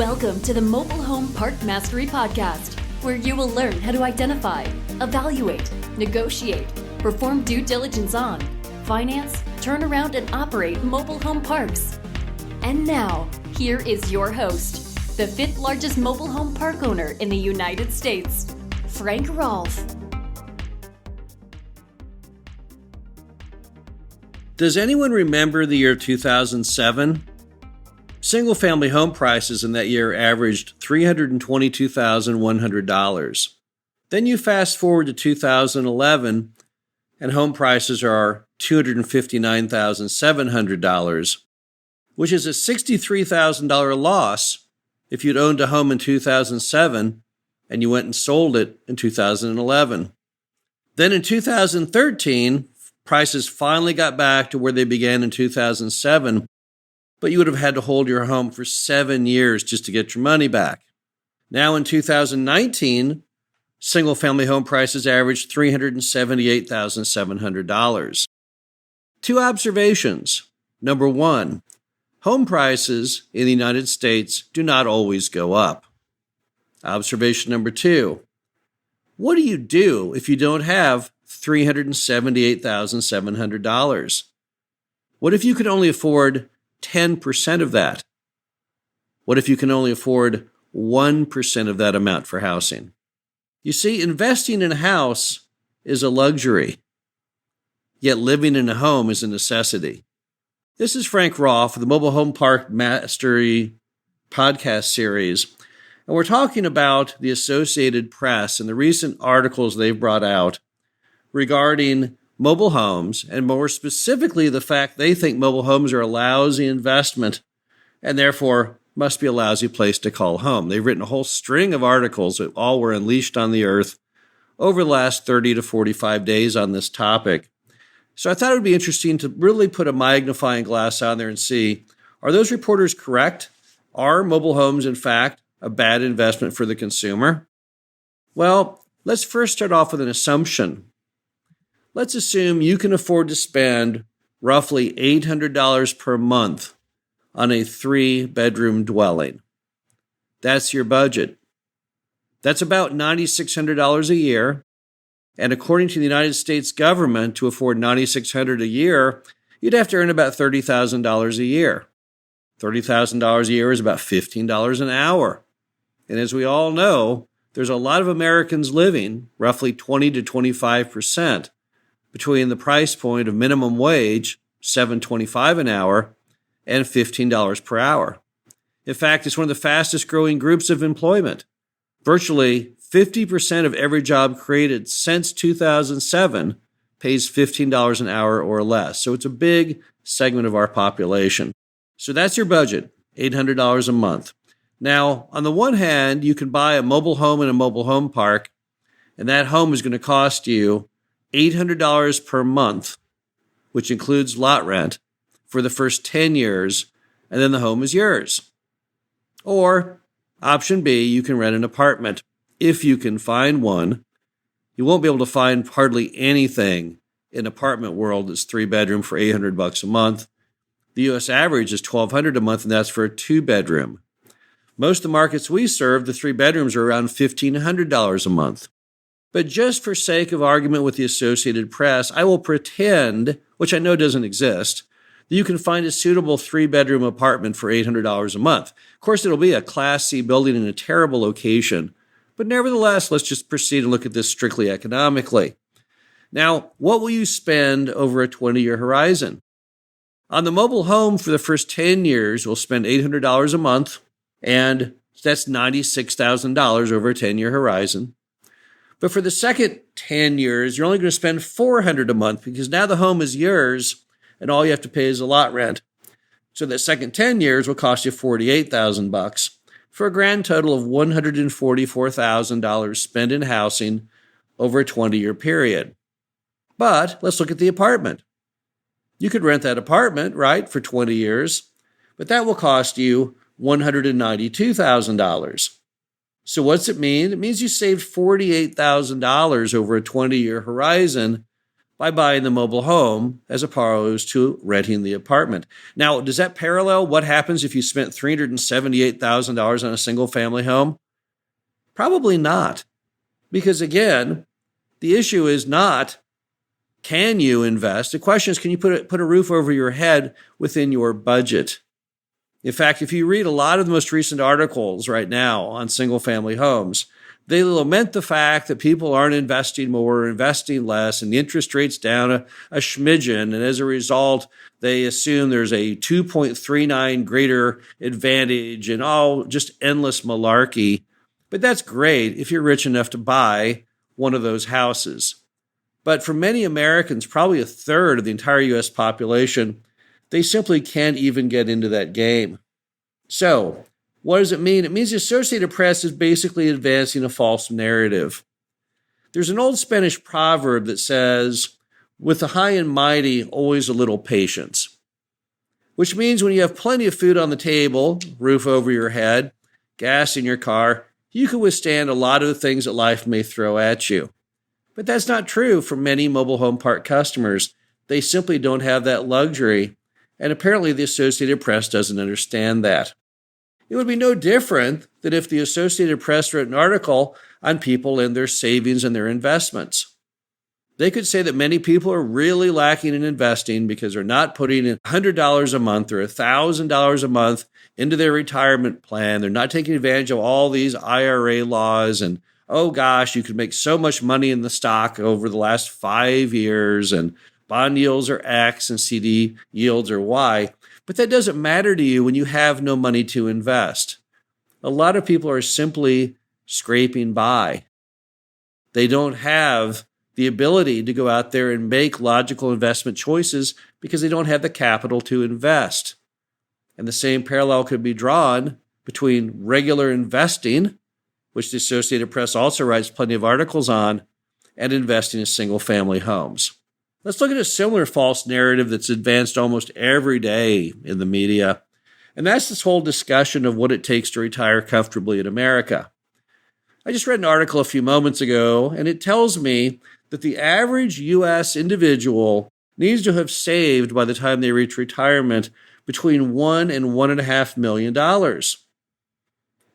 Welcome to the Mobile Home Park Mastery Podcast, where you will learn how to identify, evaluate, negotiate, perform due diligence on, finance, turn around, and operate mobile home parks. And now, here is your host, the fifth largest mobile home park owner in the United States, Frank Rolfe. Does anyone remember the year 2007? Single-family home prices in that year averaged $322,100. Then you fast forward to 2011, and home prices are $259,700, which is a $63,000 loss if you'd owned a home in 2007 and you went and sold it in 2011. Then in 2013, prices finally got back to where they began in 2007, but you would have had to hold your home for 7 years just to get your money back. Now in 2019, single-family home prices averaged $378,700. Two observations. Number one, home prices in the United States do not always go up. Observation number two, what do you do if you don't have $378,700? What if you could only afford 10% of that? What if you can only afford 1% of that amount for housing? You see, investing in a house is a luxury, yet living in a home is a necessity. This is Frank Rolfe of the Mobile Home Park Mastery podcast series, and we're talking about the Associated Press and the recent articles they've brought out regarding mobile homes, and more specifically, the fact they think mobile homes are a lousy investment and therefore must be a lousy place to call home. They've written a whole string of articles that all were unleashed on the earth over the last 30 to 45 days on this topic. So I thought it would be interesting to really put a magnifying glass on there and see, are those reporters correct? Are mobile homes, in fact, a bad investment for the consumer? Well, let's first start off with an assumption. Let's assume you can afford to spend roughly $800 per month on a 3-bedroom dwelling. That's your budget. That's about $9,600 a year. And according to the United States government, to afford $9,600 a year, you'd have to earn about $30,000 a year. $30,000 a year is about $15 an hour. And as we all know, there's a lot of Americans living, roughly 20 to 25%, between the price point of minimum wage, $7.25 an hour, and $15 per hour. In fact, it's one of the fastest growing groups of employment. Virtually 50% of every job created since 2007 pays $15 an hour or less. So it's a big segment of our population. So that's your budget, $800 a month. Now, on the one hand, you can buy a mobile home in a mobile home park, and that home is going to cost you $800 per month, which includes lot rent, for the first 10 years, and then the home is yours. Or, option B, you can rent an apartment, if you can find one. You won't be able to find hardly anything in apartment world that's 3-bedroom for $800 a month. The U.S. average is $1,200 a month, and that's for a 2-bedroom. Most of the markets we serve, the 3 bedrooms are around $1,500 a month. But just for sake of argument with the Associated Press, I will pretend, which I know doesn't exist, that you can find a suitable 3-bedroom apartment for $800 a month. Of course, it'll be a Class C building in a terrible location, but nevertheless, let's just proceed and look at this strictly economically. Now, what will you spend over a 20-year horizon? On the mobile home for the first 10 years, you'll spend $800 a month, and that's $96,000 over a 10-year horizon. But for the second 10 years, you're only going to spend $400 a month because now the home is yours and all you have to pay is a lot rent. So the second 10 years will cost you $48,000 for a grand total of $144,000 spent in housing over a 20-year period. But let's look at the apartment. You could rent that apartment, right, for 20 years, but that will cost you $192,000. So what's it mean? It means you saved $48,000 over a 20-year horizon by buying the mobile home as opposed to renting the apartment. Now, does that parallel what happens if you spent $378,000 on a single family home? Probably not. Because again, the issue is not, can you invest? The question is, can you put a roof over your head within your budget? In fact, if you read a lot of the most recent articles right now on single family homes, they lament the fact that people aren't investing more or investing less, and the interest rate's down a smidgen. And as a result, they assume there's a 2.39 greater advantage and all just endless malarkey. But that's great if you're rich enough to buy one of those houses. But for many Americans, probably a third of the entire U.S. population, they simply can't even get into that game. So, what does it mean? It means the Associated Press is basically advancing a false narrative. There's an old Spanish proverb that says, with the high and mighty, always a little patience. Which means when you have plenty of food on the table, roof over your head, gas in your car, you can withstand a lot of the things that life may throw at you. But that's not true for many mobile home park customers. They simply don't have that luxury, and apparently the Associated Press doesn't understand that. It would be no different than if the Associated Press wrote an article on people and their savings and their investments. They could say that many people are really lacking in investing because they're not putting in $100 a month or $1,000 a month into their retirement plan. They're not taking advantage of all these IRA laws and, oh gosh, you could make so much money in the stock over the last 5 years and bond yields are X and CD yields are Y. But that doesn't matter to you when you have no money to invest. A lot of people are simply scraping by. They don't have the ability to go out there and make logical investment choices because they don't have the capital to invest. And the same parallel could be drawn between regular investing, which the Associated Press also writes plenty of articles on, and investing in single-family homes. Let's look at a similar false narrative that's advanced almost every day in the media, and that's this whole discussion of what it takes to retire comfortably in America. I just read an article a few moments ago, and it tells me that the average U.S. individual needs to have saved by the time they reach retirement between $1 and $1.5 million.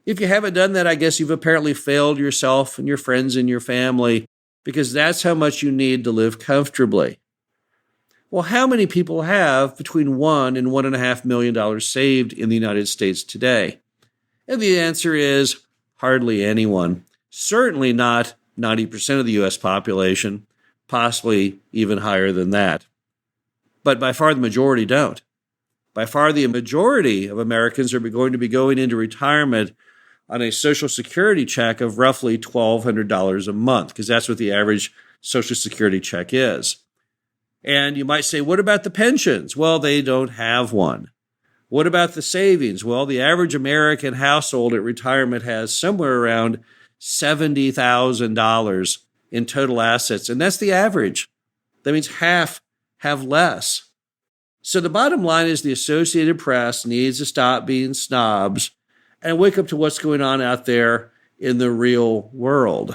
If you haven't done that, I guess you've apparently failed yourself and your friends and your family, because that's how much you need to live comfortably. Well, how many people have between $1 and $1.5 million saved in the United States today? And the answer is hardly anyone. Certainly not 90% of the U.S. population, possibly even higher than that. But by far the majority don't. By far the majority of Americans are going to be going into retirement on a Social Security check of roughly $1,200 a month, because that's what the average Social Security check is. And you might say, what about the pensions? Well, they don't have one. What about the savings? Well, the average American household at retirement has somewhere around $70,000 in total assets, and that's the average. That means half have less. So the bottom line is the Associated Press needs to stop being snobs and wake up to what's going on out there in the real world.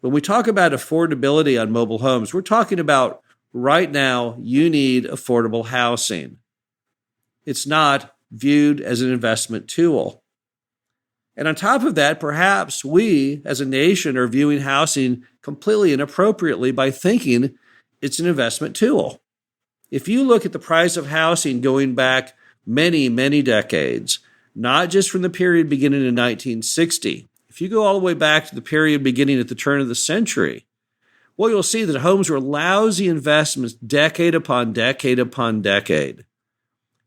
When we talk about affordability on mobile homes, we're talking about right now you need affordable housing. It's not viewed as an investment tool. And on top of that, perhaps we as a nation are viewing housing completely inappropriately by thinking it's an investment tool. If you look at the price of housing going back many, many decades, not just from the period beginning in 1960. If you go all the way back to the period beginning at the turn of the century, well, you'll see that homes were lousy investments decade upon decade upon decade.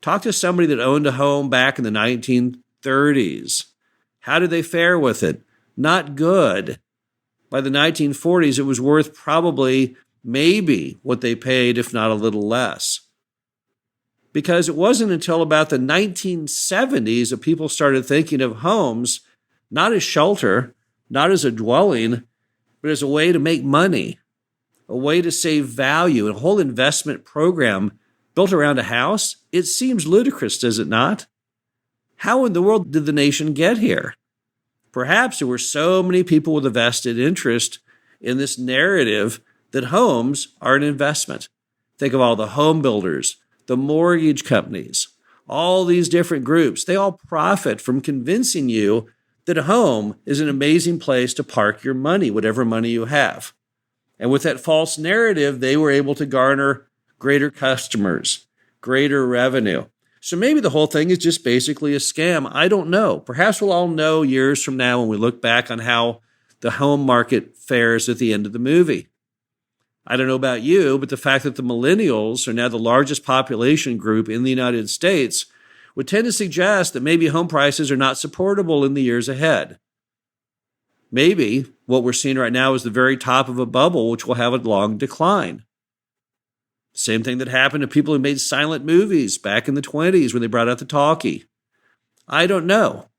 Talk to somebody that owned a home back in the 1930s. How did they fare with it? Not good. By the 1940s, it was worth probably maybe what they paid, if not a little less. Because it wasn't until about the 1970s that people started thinking of homes not as shelter, not as a dwelling, but as a way to make money, a way to save value, and a whole investment program built around a house. It seems ludicrous, does it not? How in the world did the nation get here? Perhaps there were so many people with a vested interest in this narrative that homes are an investment. Think of all the home builders, the mortgage companies, all these different groups. They all profit from convincing you that a home is an amazing place to park your money, whatever money you have. And with that false narrative, they were able to garner greater customers, greater revenue. So maybe the whole thing is just basically a scam. I don't know. Perhaps we'll all know years from now when we look back on how the home market fares at the end of the movie. I don't know about you, but the fact that the millennials are now the largest population group in the United States would tend to suggest that maybe home prices are not supportable in the years ahead. Maybe what we're seeing right now is the very top of a bubble, which will have a long decline. Same thing that happened to people who made silent movies back in the 1920s when they brought out the talkie. I don't know.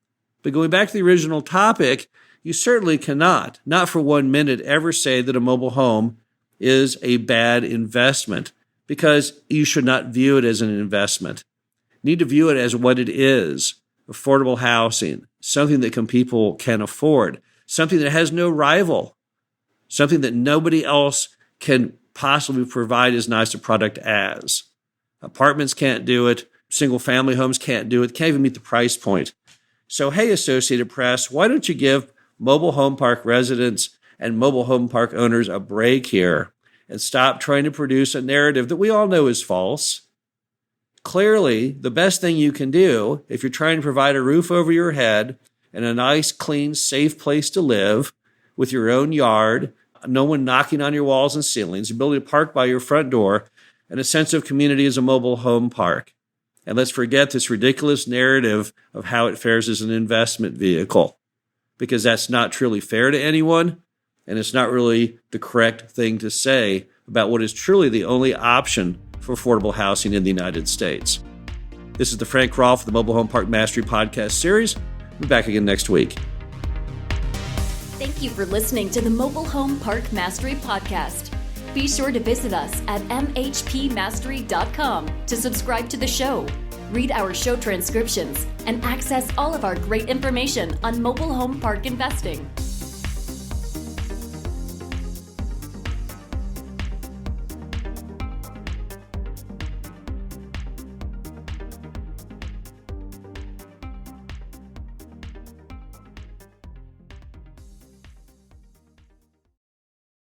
But going back to the original topic, you certainly cannot, not for 1 minute, ever say that a mobile home is a bad investment, because you should not view it as an investment. You need to view it as what it is: affordable housing, something that people can afford, something that has no rival, something that nobody else can possibly provide as nice a product as. Apartments can't do it. Single-family homes can't do it. Can't even meet the price point. So, hey, Associated Press, why don't you give mobile home park residents and mobile home park owners a break here and stop trying to produce a narrative that we all know is false? Clearly, the best thing you can do if you're trying to provide a roof over your head and a nice, clean, safe place to live with your own yard, no one knocking on your walls and ceilings, ability to park by your front door, and a sense of community as a mobile home park. And let's forget this ridiculous narrative of how it fares as an investment vehicle, because that's not truly fair to anyone, and it's not really the correct thing to say about what is truly the only option for affordable housing in the United States. This is the Frank Rolfe of the Mobile Home Park Mastery Podcast Series. We'll be back again next week. Thank you for listening to the Mobile Home Park Mastery Podcast. Be sure to visit us at mhpmastery.com to subscribe to the show, read our show transcriptions, and access all of our great information on mobile home park investing.